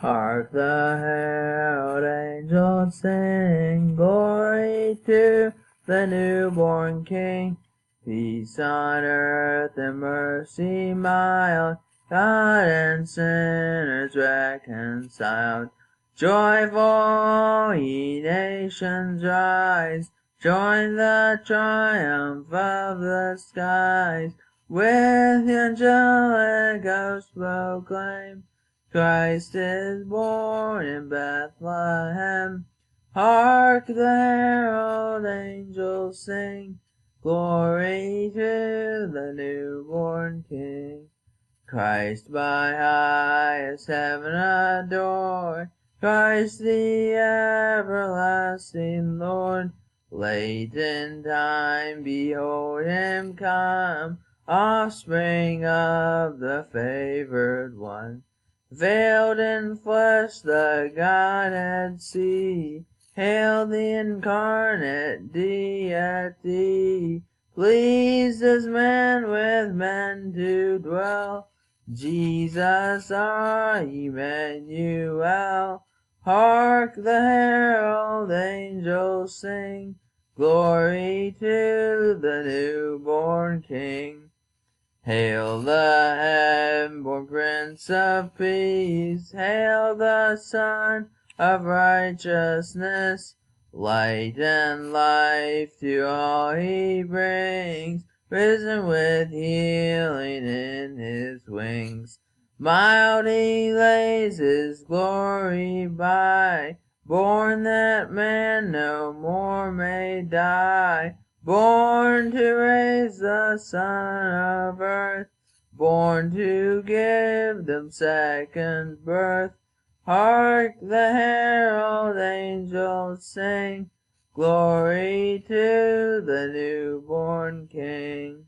Hark the herald angels sing, glory to the newborn King. Peace on earth and mercy mild, God and sinners reconciled. Joyful ye nations rise, join the triumph of the skies. With the angelic host proclaim, Christ is born in Bethlehem. Hark the herald angels sing, glory to the newborn King. Christ by highest heaven adored, Christ the everlasting Lord. Late in time behold him come, offspring of the favored one. Veiled in flesh the Godhead see, hail the incarnate Deity. Pleased as man with men to dwell, Jesus our Emmanuel. Hark the herald angels sing, glory to the newborn King. Hail the heaven-born Prince of Peace, hail the Son of Righteousness. Light and life to all he brings, risen with healing in his wings. Mild he lays his glory by, born that man no more may die. Born to raise the son of earth, born to give them second birth. Hark the herald angels sing, glory to the newborn King.